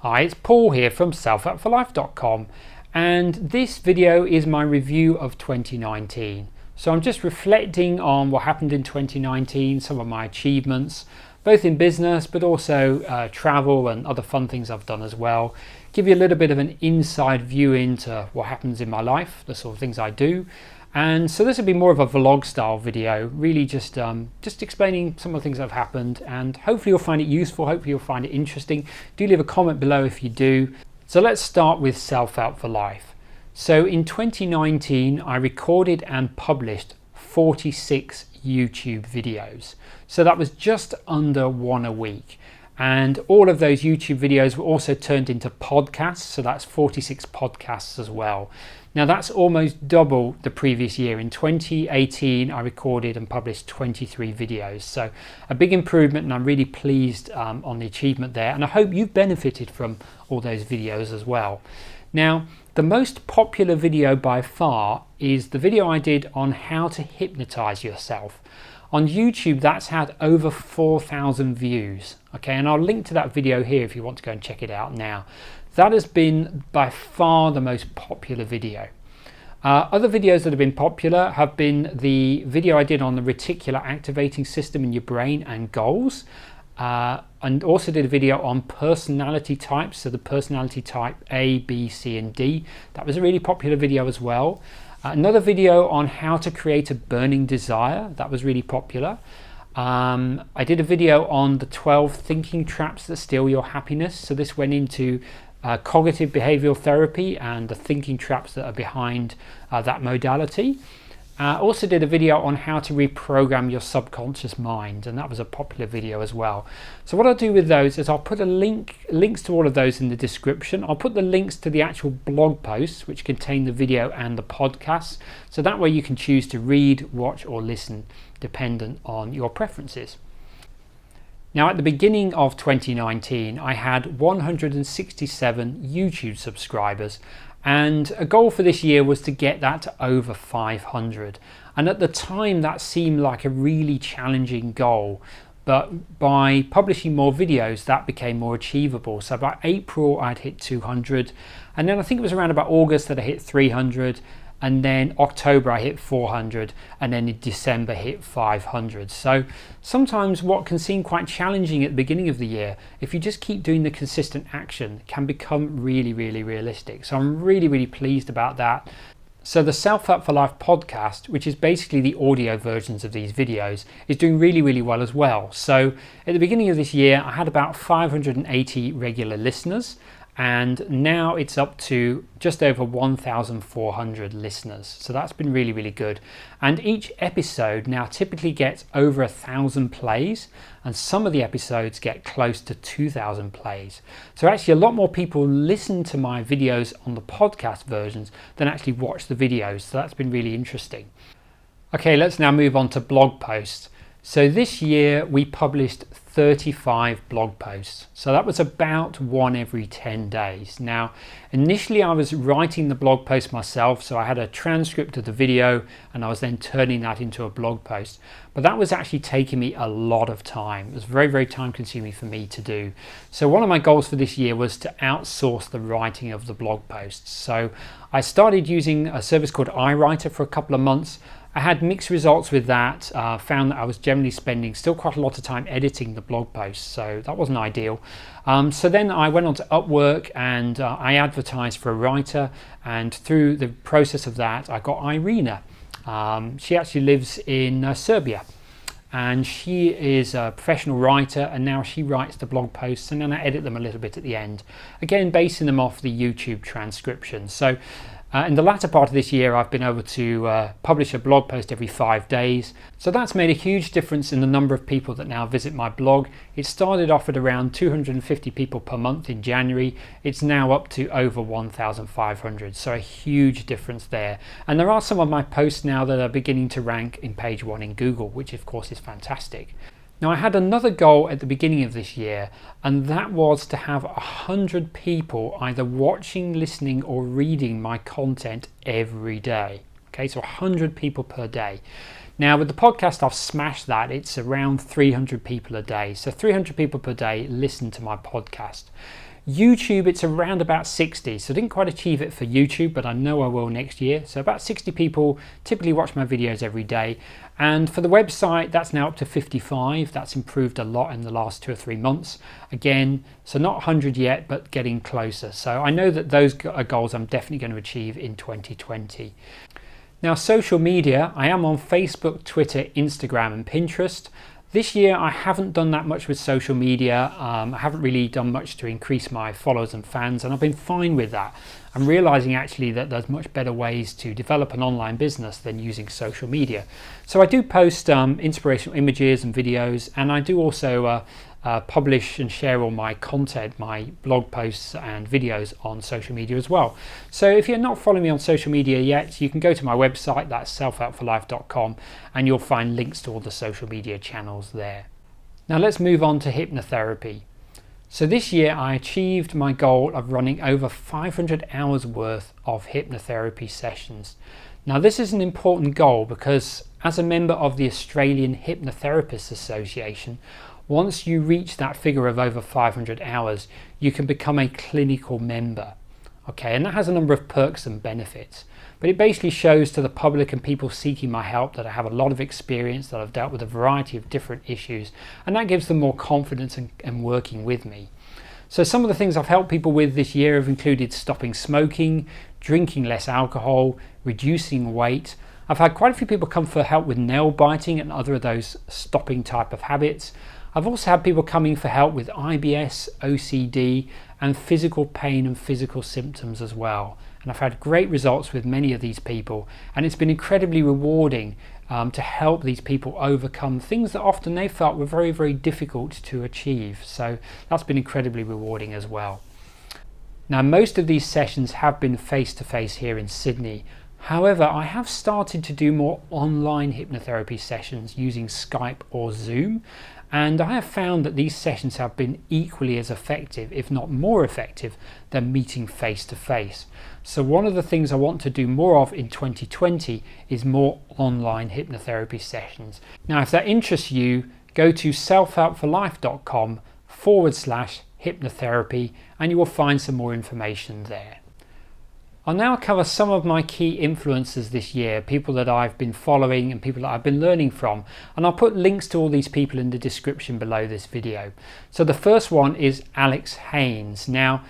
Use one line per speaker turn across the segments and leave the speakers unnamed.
Hi, it's Paul here from selfhelpforlife.com, and this video is my review of 2019. So I'm just reflecting on what happened in 2019, some of my achievements, both in business but also travel and other fun things I've done as well. Give you a little bit of an inside view into what happens in my life, the sort of things I do. And so this will be more of a vlog style video, really just explaining some of the things that have happened, and hopefully you'll find it useful, hopefully you'll find it interesting. Do leave a comment below if you do. So let's start with Self-Help for Life. So in 2019, I recorded and published 46 YouTube videos. So that was just under one a week. And all of those YouTube videos were also turned into podcasts. So that's 46 podcasts as well. Now that's almost double the previous year. In 2018, I recorded and published 23 videos. So a big improvement, and I'm really pleased on the achievement there. And I hope you've benefited from all those videos as well. Now, the most popular video by far is the video I did on how to hypnotize yourself. On YouTube, that's had over 4,000 views. Okay, and I'll link to that video here if you want to go and check it out now. That has been by far the most popular video. Other videos that have been popular have been the video I did on the reticular activating system in your brain and goals, and also did a video on personality types, so the personality type A, B, C and D. That was a really popular video as well. Another video on how to create a burning desire, that was really popular. I did a video on the 12 thinking traps that steal your happiness, so this went into cognitive behavioral therapy and the thinking traps that are behind that modality. Also did a video on how to reprogram your subconscious mind, and that was a popular video as well. So what I'll do with those is I'll put links to all of those in the description. I'll put the links to the actual blog posts which contain the video and the podcasts, so that way you can choose to read, watch or listen dependent on your preferences. Now at the beginning of 2019 I had 167 YouTube subscribers, and a goal for this year was to get that to over 500, and at the time that seemed like a really challenging goal, but by publishing more videos that became more achievable. So by April I'd hit 200, and then I think it was around about August that I hit 300, and then October I hit 400, and then in December hit 500. So sometimes what can seem quite challenging at the beginning of the year, if you just keep doing the consistent action, can become really realistic. So I'm really pleased about that. So the Self-Help for Life podcast, which is basically the audio versions of these videos, is doing really well as well. So at the beginning of this year I had about 580 regular listeners, and now it's up to just over 1,400 listeners. So that's been really good. And each episode now typically gets over 1,000 plays, and some of the episodes get close to 2,000 plays. So actually a lot more people listen to my videos on the podcast versions than actually watch the videos. So that's been really interesting. Okay, let's now move on to blog posts. So this year we published 35 blog posts. So that was about one every 10 days. Now, initially I was writing the blog post myself, so I had a transcript of the video and I was then turning that into a blog post. But that was actually taking me a lot of time. It was very time consuming for me to do. So one of my goals for this year was to outsource the writing of the blog posts. So I started using a service called iWriter for a couple of months. I had mixed results with that, found that I was generally spending still quite a lot of time editing the blog posts, so that wasn't ideal. So then I went on to Upwork and I advertised for a writer, and through the process of that I got Irina. She actually lives in Serbia, and she is a professional writer, and now she writes the blog posts and then I edit them a little bit at the end, again basing them off the YouTube transcription. So in the latter part of this year I've been able to publish a blog post every 5 days. So that's made a huge difference in the number of people that now visit my blog. It started off at around 250 people per month in January. It's now up to over 1,500, so a huge difference there. And there are some of my posts now that are beginning to rank in page 1 in Google, which of course is fantastic. Now I had another goal at the beginning of this year, and that was to have 100 people either watching, listening or reading my content every day. Okay, so 100 people per day. Now with the podcast I've smashed that. It's around 300 people a day. So 300 people per day listen to my podcast. YouTube, it's around about 60, so I didn't quite achieve it for YouTube, but I know I will next year. So about 60 people typically watch my videos every day. And for the website, that's now up to 55. That's improved a lot in the last 2 or 3 months. Again, so not 100 yet, but getting closer. So I know that those are goals I'm definitely going to achieve in 2020. Now, social media, I am on Facebook, Twitter, Instagram, and Pinterest. This year, I haven't done that much with social media. I haven't really done much to increase my followers and fans, and I've been fine with that. I'm realizing actually that there's much better ways to develop an online business than using social media. So I do post inspirational images and videos, and I do also publish and share all my content, my blog posts and videos on social media as well. So if you're not following me on social media yet, you can go to my website, that's selfhelpforlife.com, and you'll find links to all the social media channels there. Now let's move on to hypnotherapy. So this year I achieved my goal of running over 500 hours worth of hypnotherapy sessions. Now this is an important goal because as a member of the Australian Hypnotherapists Association, once you reach that figure of over 500 hours, you can become a clinical member. Okay, and that has a number of perks and benefits. But it basically shows to the public and people seeking my help that I have a lot of experience, that I've dealt with a variety of different issues, and that gives them more confidence in working with me. So some of the things I've helped people with this year have included stopping smoking, drinking less alcohol, reducing weight. I've had quite a few people come for help with nail biting and other of those stopping type of habits. I've also had people coming for help with IBS, OCD, and physical pain and physical symptoms as well. And I've had great results with many of these people, and it's been incredibly rewarding to help these people overcome things that often they felt were very, very difficult to achieve. So that's been incredibly rewarding as well. Now, most of these sessions have been face-to-face here in Sydney. However, I have started to do more online hypnotherapy sessions using Skype or Zoom. And I have found that these sessions have been equally as effective, if not more effective, than meeting face to face. So one of the things I want to do more of in 2020 is more online hypnotherapy sessions. Now, if that interests you, go to selfhelpforlife.com/hypnotherapy and you will find some more information there. I'll now cover some of my key influencers this year, people that I've been following and people that I've been learning from, and I'll put links to all these people in the description below this video. So the first one is Alex Haynes. Now,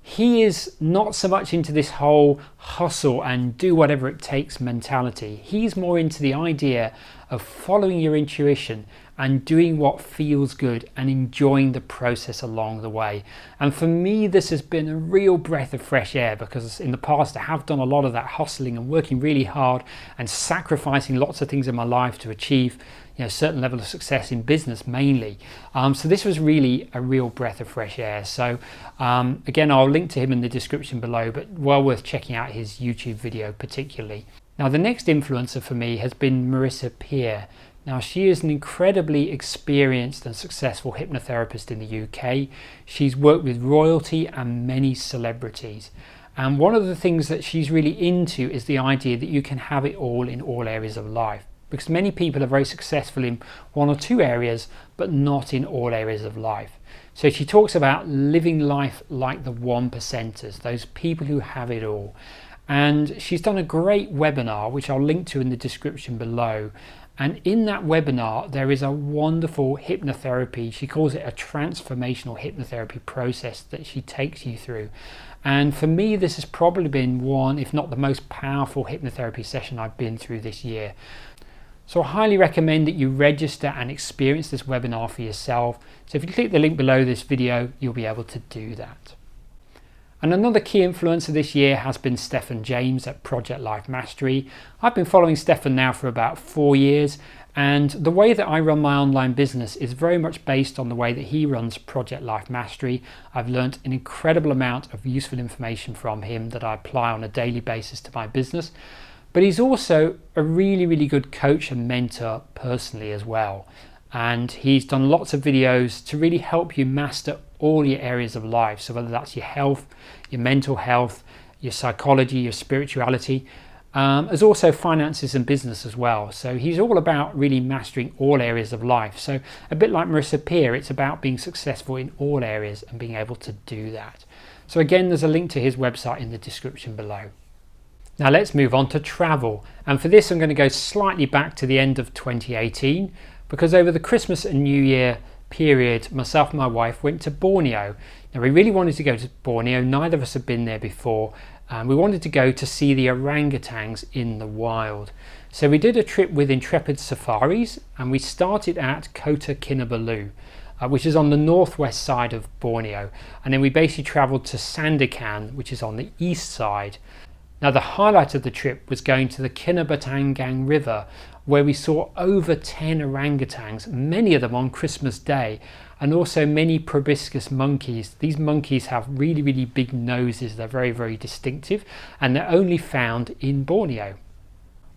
he is not so much into this whole hustle and do whatever it takes mentality. He's more into the idea of following your intuition and doing what feels good and enjoying the process along the way. And for me, this has been a real breath of fresh air because in the past I have done a lot of that hustling and working really hard and sacrificing lots of things in my life to achieve a certain level of success in business mainly. So this was really a real breath of fresh air. So again, I'll link to him in the description below, but well worth checking out his YouTube video particularly. Now, the next influencer for me has been Marissa Peer. Now, she is an incredibly experienced and successful hypnotherapist in the UK. She's worked with royalty and many celebrities. And one of the things that she's really into is the idea that you can have it all in all areas of life. Because many people are very successful in one or two areas, but not in all areas of life. So she talks about living life like the 1%ers, those people who have it all. And she's done a great webinar, which I'll link to in the description below. And in that webinar, there is a wonderful hypnotherapy. She calls it a transformational hypnotherapy process that she takes you through. And for me, this has probably been one, if not the most powerful hypnotherapy session I've been through this year. So I highly recommend that you register and experience this webinar for yourself. So if you click the link below this video, you'll be able to do that. And another key influencer this year has been Stephen James at Project Life Mastery. I've been following Stephen now for about 4 years, and the way that I run my online business is very much based on the way that he runs Project Life Mastery. I've learned an incredible amount of useful information from him that I apply on a daily basis to my business. But he's also a really, really good coach and mentor personally as well. And he's done lots of videos to really help you master all your areas of life. So whether that's your health, your mental health, your psychology, your spirituality, as also finances and business as well. So he's all about really mastering all areas of life. So a bit like Marissa Peer, it's about being successful in all areas and being able to do that. So again, there's a link to his website in the description below. Now let's move on to travel. And for this, I'm going to go slightly back to the end of 2018, because over the Christmas and New Year period, myself and my wife went to Borneo. Now we really wanted to go to Borneo. Neither of us had been there before. We wanted to go to see the orangutans in the wild. So we did a trip with Intrepid Safaris, and we started at Kota Kinabalu, which is on the northwest side of Borneo. And then we basically travelled to Sandakan, which is on the east side. Now the highlight of the trip was going to the Kinabatangan River, where we saw over 10 orangutans, many of them on Christmas Day, and also many proboscis monkeys. These monkeys have really, really big noses. They're very, very distinctive, and they're only found in Borneo.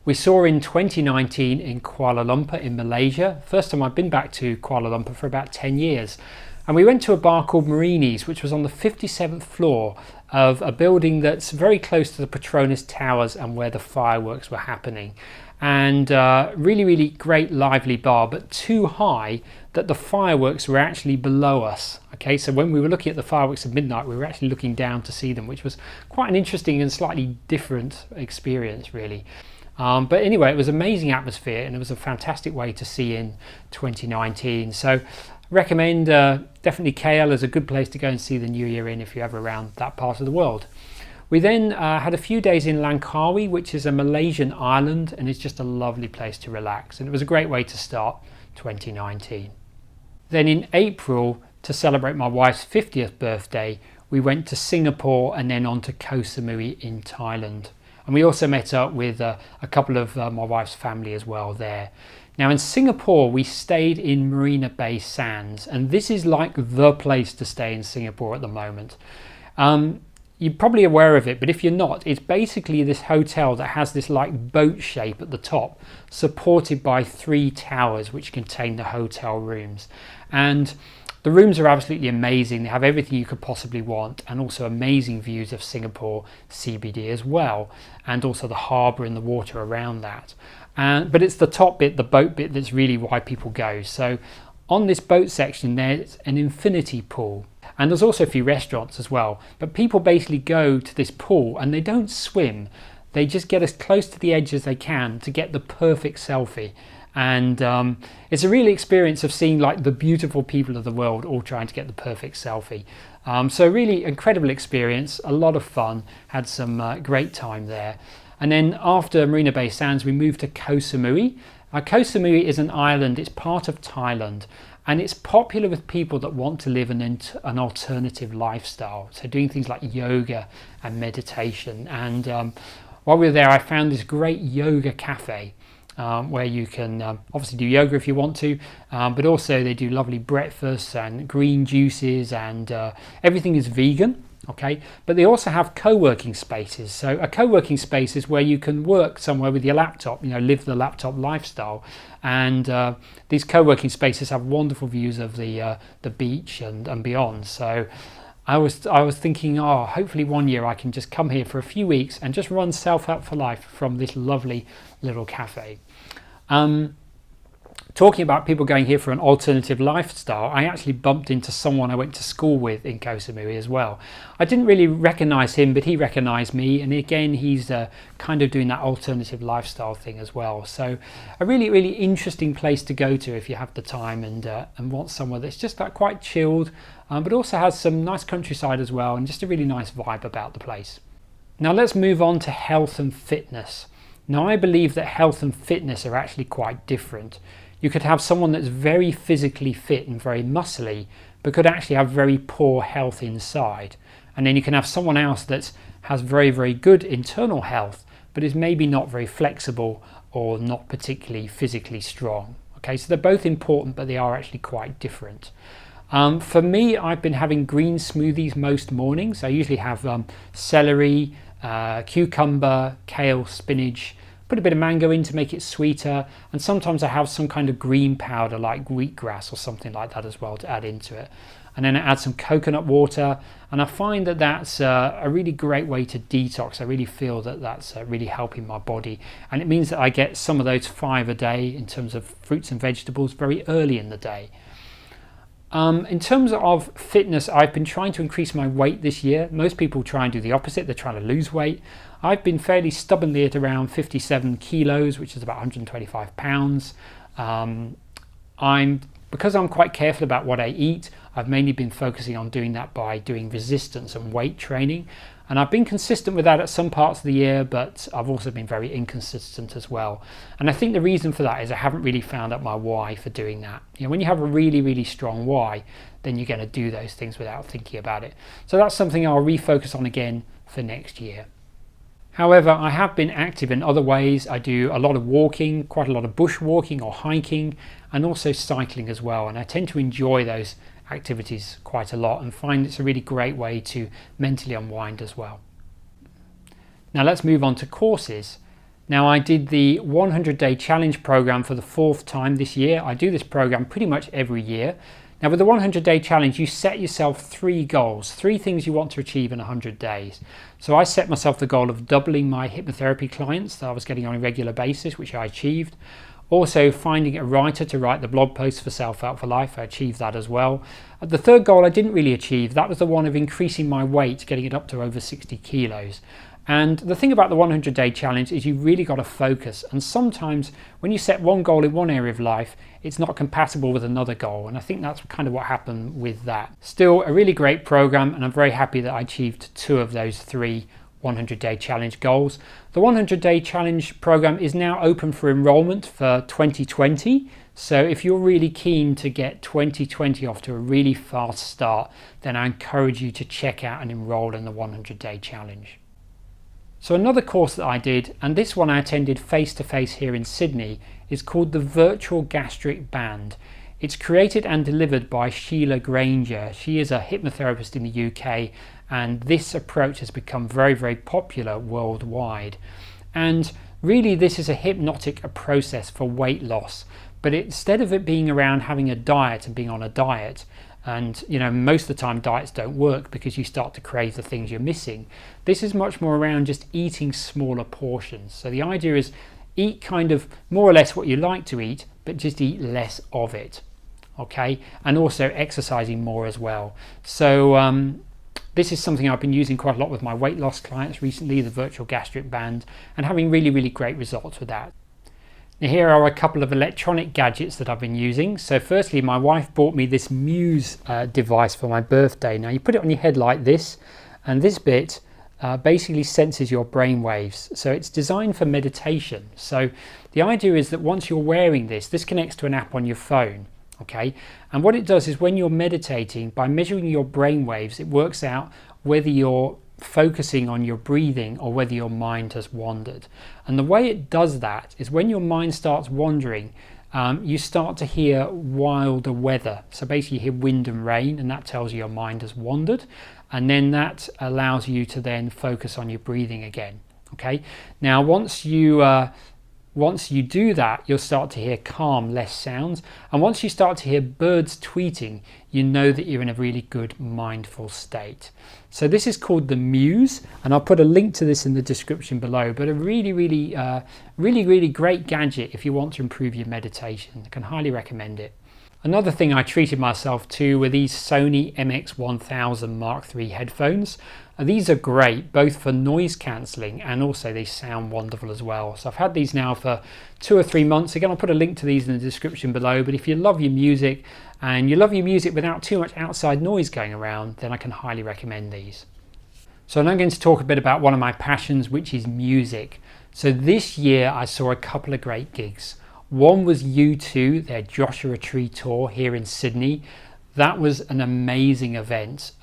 We saw in 2019 in Kuala Lumpur in Malaysia. First time I've been back to Kuala Lumpur for about 10 years. And we went to a bar called Marini's, which was on the 57th floor of a building that's very close to the Petronas Towers and where the fireworks were happening. And really, really great lively bar, but too high that the fireworks were actually below us. Okay, so when we were looking at the fireworks at midnight, we were actually looking down to see them, which was quite an interesting and slightly different experience, really. But anyway, it was an amazing atmosphere, and it was a fantastic way to see in 2019. So recommend definitely KL is a good place to go and see the New Year in if you're ever around that part of the world. We then had a few days in Langkawi, which is a Malaysian island, and it's just a lovely place to relax, and it was a great way to start 2019. Then in April, to celebrate my wife's 50th birthday, we went to Singapore and then on to Ko Samui in Thailand. And we also met up with a couple of my wife's family as well there. Now in Singapore, we stayed in Marina Bay Sands, and this is like the place to stay in Singapore at the moment. You're probably aware of it, but if you're not, it's basically this hotel that has this like boat shape at the top, supported by 3 towers which contain the hotel rooms. And the rooms are absolutely amazing. They have everything you could possibly want, and also amazing views of Singapore CBD as well, and also the harbour and the water around that. But it's the top bit, the boat bit, that's really why people go. So on this boat section there's an infinity pool, and there's also a few restaurants as well. But people basically go to this pool and they don't swim. They just get as close to the edge as they can to get the perfect selfie. And it's a real experience of seeing like the beautiful people of the world all trying to get the perfect selfie. So really incredible experience, a lot of fun, had some great time there. And then after Marina Bay Sands, we moved to Ko Samui. Ko Samui is an island, it's part of Thailand, and it's popular with people that want to live an alternative lifestyle. So doing things like yoga and meditation. And while we were there, I found this great yoga cafe where you can obviously do yoga if you want to, but also they do lovely breakfasts and green juices, and everything is vegan. Okay, but they also have co-working spaces. So a co-working space is where you can work somewhere with your laptop, you know, live the laptop lifestyle. And these co-working spaces have wonderful views of the beach and beyond. So I was thinking, oh, hopefully one year I can just come here for a few weeks and just run Self Help for Life from this lovely little cafe. Talking about people going here for an alternative lifestyle, I actually bumped into someone I went to school with in Ko Samui as well. I didn't really recognise him, but he recognised me, and again he's kind of doing that alternative lifestyle thing as well. So a really, really interesting place to go to if you have the time and want somewhere that's just like quite chilled, but also has some nice countryside as well, and just a really nice vibe about the place. Now let's move on to health and fitness. Now I believe that health and fitness are actually quite different. You could have someone that's very physically fit and very muscly, but could actually have very poor health inside. And then you can have someone else that has very, very good internal health, but is maybe not very flexible or not particularly physically strong. Okay, so they're both important, but they are actually quite different. For me, I've been having green smoothies most mornings. I usually have celery, cucumber, kale, spinach, put a bit of mango in to make it sweeter, and sometimes I have some kind of green powder like wheatgrass or something like that as well to add into it. and then I add some coconut water, and I find that that's a really great way to detox. I really feel that that's really helping my body, and it means that I get some of those 5 a day in terms of fruits and vegetables very early in the day. In terms of fitness, I've been trying to increase my weight this year. Most people try and do the opposite. They're trying to lose weight. I've been fairly stubbornly at around 57 kilos, which is about 125 pounds. Because I'm quite careful about what I eat, I've mainly been focusing on doing that by doing resistance and weight training. And I've been consistent with that at some parts of the year, but I've also been very inconsistent as well. And I think the reason for that is I haven't really found out my why for doing that. You know, when you have a really, really strong why, then you're going to do those things without thinking about it. So that's something I'll refocus on again for next year. However, I have been active in other ways. I do a lot of walking, quite a lot of bush walking or hiking, and also cycling as well. And I tend to enjoy those activities quite a lot and find it's a really great way to mentally unwind as well. Now let's move on to courses. Now I did the 100-day challenge program for the 4th time this year. I do this program pretty much every year. Now with the 100-day challenge, you set yourself 3 goals, 3 things you want to achieve in 100 days. So I set myself the goal of doubling my hypnotherapy clients that I was getting on a regular basis, which I achieved. Also finding a writer to write the blog posts for Self-Help for Life, I achieved that as well. The 3rd goal I didn't really achieve. That was the one of increasing my weight, getting it up to over 60 kilos. And the thing about the 100-day challenge is you really got to focus. And sometimes when you set one goal in one area of life, it's not compatible with another goal. And I think that's kind of what happened with that. Still a really great program, and I'm very happy that I achieved 2 of those 3 100-day challenge goals. The 100-day challenge program is now open for enrollment for 2020. So if you're really keen to get 2020 off to a really fast start, then I encourage you to check out and enroll in the 100-day challenge. So another course that I did, and this one I attended face-to-face here in Sydney, is called the Virtual Gastric Band. It's created and delivered by Sheila Granger. She is a hypnotherapist in the UK, and this approach has become very, very popular worldwide. And really this is a hypnotic process for weight loss, but instead of it being around having a diet and being on a diet, and you know, most of the time diets don't work because you start to crave the things you're missing, this is much more around just eating smaller portions. So the idea is eat kind of more or less what you like to eat, but just eat less of it. Okay, and also exercising more as well. So this is something I've been using quite a lot with my weight loss clients recently, the Virtual Gastric Band, and having really, really great results with that. Now here are a couple of electronic gadgets that I've been using. So firstly, my wife bought me this Muse device for my birthday. Now you put it on your head like this, and this bit basically senses your brain waves. So it's designed for meditation. So the idea is that once you're wearing this, this connects to an app on your phone. Okay, and what it does is when you're meditating, by measuring your brain waves, it works out whether you're focusing on your breathing or whether your mind has wandered. And the way it does that is when your mind starts wandering, you start to hear wilder weather. So basically you hear wind and rain, and that tells you your mind has wandered, and then that allows you to then focus on your breathing again. Okay, now once you do that, you'll start to hear calm, less sounds. And once you start to hear birds tweeting, you know that you're in a really good mindful state. So this is called the Muse, and I'll put a link to this in the description below, but a really, really great gadget if you want to improve your meditation. I can highly recommend it. Another thing I treated myself to were these Sony MX-1000 Mark III headphones. These are great both for noise cancelling, and also they sound wonderful as well. So I've had these now for 2 or 3 months. Again, I'll put a link to these in the description below, but if you love your music and you love your music without too much outside noise going around, then I can highly recommend these. So now I'm going to talk a bit about one of my passions, which is music. So this year I saw a couple of great gigs. One was U2, their Joshua Tree tour here in Sydney. That was an amazing event.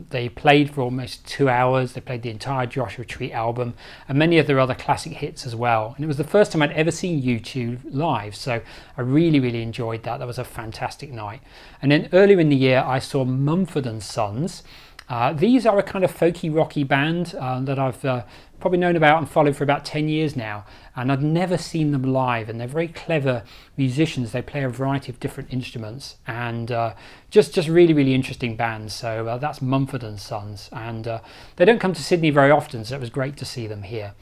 They played for almost 2 hours. They played the entire Joshua Tree album and many of their other classic hits as well. And it was the first time I'd ever seen U2 live, so I really enjoyed that. That was a fantastic night. And then earlier in the year, I saw Mumford & Sons. These are a kind of folky rocky band that I've probably known about and followed for about 10 years now, and I've never seen them live, and they're very clever musicians. They play a variety of different instruments, and just really interesting bands. So that's Mumford and Sons, and they don't come to Sydney very often, so it was great to see them here.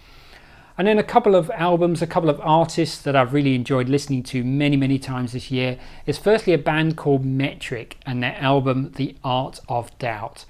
And then a couple of albums, a couple of artists that I've really enjoyed listening to many times this year is firstly a band called Metric and their album The Art of Doubt.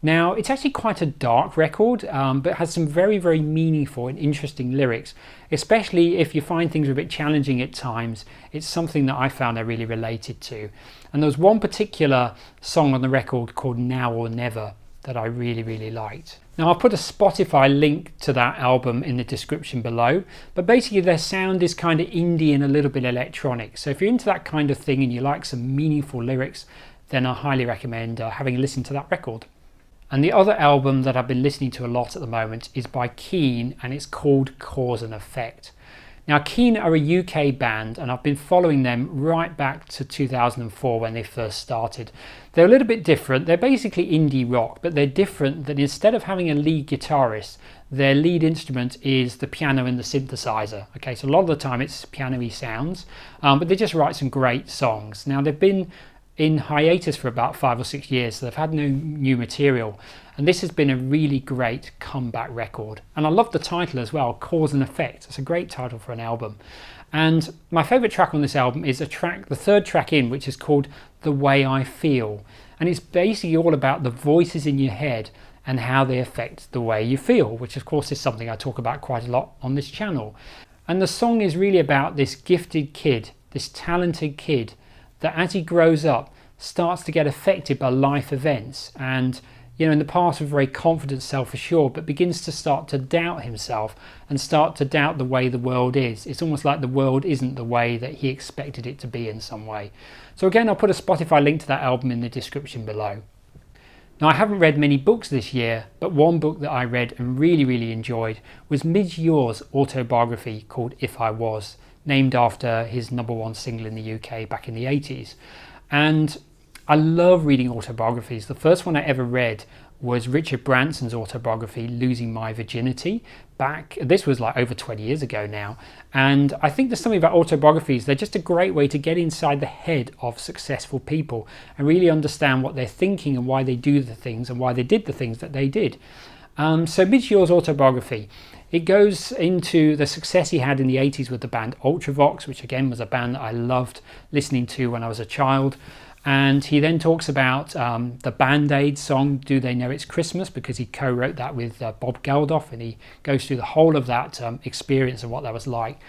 Now, it's actually quite a dark record, but it has some very meaningful and interesting lyrics, especially if you find things a bit challenging at times. It's something that I found I really related to. And there was one particular song on the record called Now or Never that I really liked. Now, I'll put a Spotify link to that album in the description below, but basically their sound is kind of indie and a little bit electronic. So if you're into that kind of thing and you like some meaningful lyrics, then I highly recommend having a listen to that record. And the other album that I've been listening to a lot at the moment is by Keane, and it's called Cause and Effect. Now, Keane are a UK band, and I've been following them right back to 2004 when they first started. They're a little bit different. They're basically indie rock, but they're different that instead of having a lead guitarist, their lead instrument is the piano and the synthesizer. Okay, so a lot of the time it's piano-y sounds, but they just write some great songs. Now, they've been in hiatus for about 5 or 6 years, so they've had no new material, and this has been a really great comeback record. And I love the title as well, Cause and Effect. It's a great title for an album. And my favourite track on this album is the third track in, which is called The Way I Feel, and it's basically all about the voices in your head and how they affect the way you feel, which of course is something I talk about quite a lot on this channel. And the song is really about this gifted kid, this talented kid, that as he grows up starts to get affected by life events, and in the past was very confident, self-assured, but begins to start to doubt himself and start to doubt the way the world is. It's almost like the world isn't the way that he expected it to be in some way. So again, I'll put a Spotify link to that album in the description below. Now, I haven't read many books this year, but one book that I read and really enjoyed was Midge Ure's autobiography called If I Was, named after his #1 single in the UK back in the 80s. And I love reading autobiographies. The first one I ever read was Richard Branson's autobiography, Losing My Virginity. This was like over 20 years ago now. And I think there's something about autobiographies. They're just a great way to get inside the head of successful people and really understand what they're thinking and why they do the things and why they did the things that they did. So Midge Ure's autobiography, it goes into the success he had in the 80s with the band Ultravox, which again was a band that I loved listening to when I was a child. And he then talks about the Band-Aid song, Do They Know It's Christmas, because he co-wrote that with Bob Geldof, and he goes through the whole of that experience and what that was like.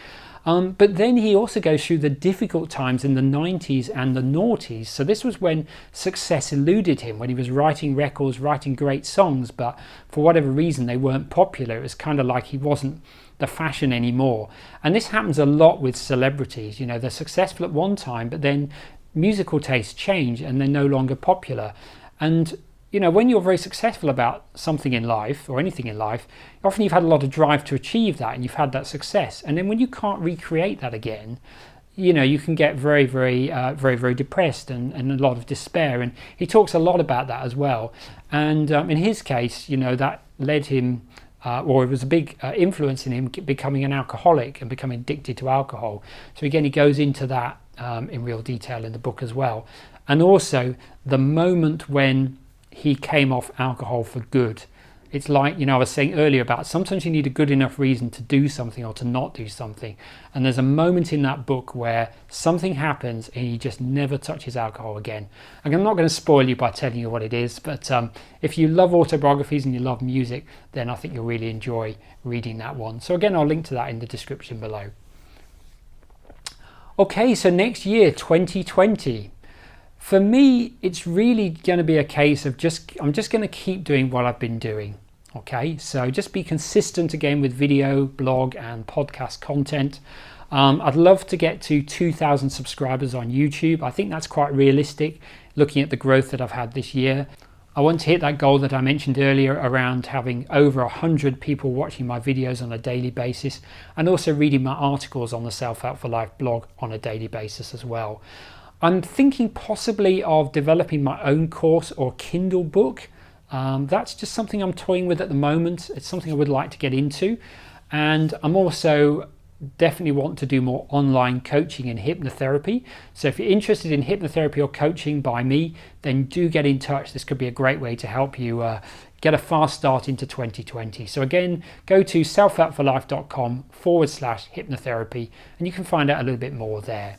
But then he also goes through the difficult times in the 90s and the noughties. So this was when success eluded him, when he was writing records, writing great songs, but for whatever reason they weren't popular. It was kind of like he wasn't the fashion anymore. And this happens a lot with celebrities. They're successful at one time, but then musical tastes change and they're no longer popular. And when you're very successful about something in life or anything in life, often you've had a lot of drive to achieve that and you've had that success, and then when you can't recreate that again, you can get very depressed and a lot of despair. And he talks a lot about that as well. And in his case, that led him or it was a big influence in him becoming an alcoholic and becoming addicted to alcohol. So again, he goes into that in real detail in the book as well. And also the moment when he came off alcohol for good. It's like, I was saying earlier about sometimes you need a good enough reason to do something or to not do something. And there's a moment in that book where something happens and he just never touches alcohol again. And I'm not going to spoil you by telling you what it is, but if you love autobiographies and you love music, then I think you'll really enjoy reading that one. So again, I'll link to that in the description below. Okay, so next year, 2020. For me, it's really going to be a case of I'm just going to keep doing what I've been doing. Okay, so just be consistent again with video, blog and podcast content. I'd love to get to 2,000 subscribers on YouTube. I think that's quite realistic looking at the growth that I've had this year. I want to hit that goal that I mentioned earlier around having over 100 people watching my videos on a daily basis and also reading my articles on the Self Help for Life blog on a daily basis as well. I'm thinking possibly of developing my own course or Kindle book. That's just something I'm toying with at the moment. It's something I would like to get into, and I'm also definitely want to do more online coaching and hypnotherapy. So if you're interested in hypnotherapy or coaching by me, then do get in touch. This could be a great way to help you get a fast start into 2020. So again, go to selfoutforlife.com/hypnotherapy and you can find out a little bit more there.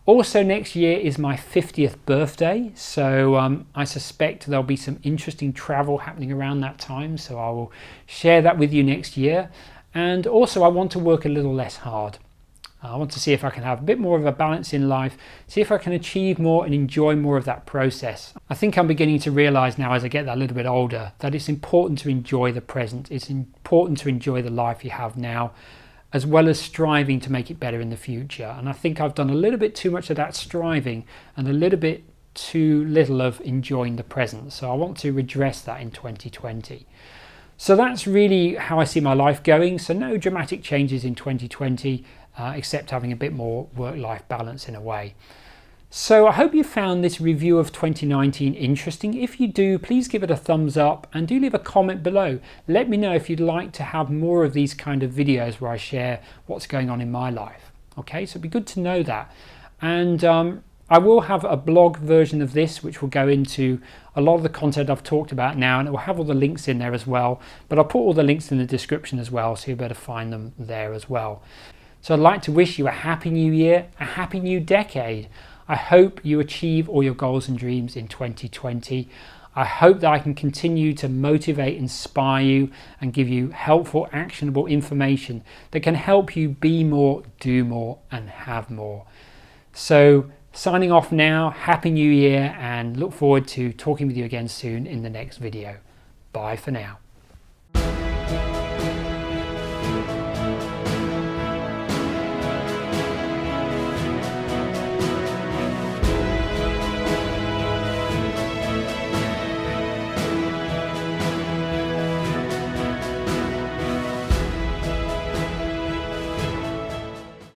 Also, next year is my 50th birthday, so I suspect there'll be some interesting travel happening around that time, so I will share that with you next year. And also, I want to work a little less hard. I want to see if I can have a bit more of a balance in life, see if I can achieve more and enjoy more of that process. I think I'm beginning to realize now as I get that little bit older that it's important to enjoy the present. It's important to enjoy the life you have now, as well as striving to make it better in the future. And I think I've done a little bit too much of that striving and a little bit too little of enjoying the present. So I want to redress that in 2020. So that's really how I see my life going. So no dramatic changes in 2020, except having a bit more work-life balance in a way. So I hope you found this review of 2019 interesting. If you do, please give it a thumbs up and do leave a comment below. Let me know if you'd like to have more of these kind of videos where I share what's going on in my life. Okay, so it'd be good to know that. And I will have a blog version of this which will go into a lot of the content I've talked about now, and it will have all the links in there as well, but I'll put all the links in the description as well, so you'll be able to find them there as well. So I'd like to wish you a happy new year, a happy new decade. I hope you achieve all your goals and dreams in 2020. I hope that I can continue to motivate, inspire you and give you helpful, actionable information that can help you be more, do more and have more. So signing off now, happy new year, and look forward to talking with you again soon in the next video. Bye for now.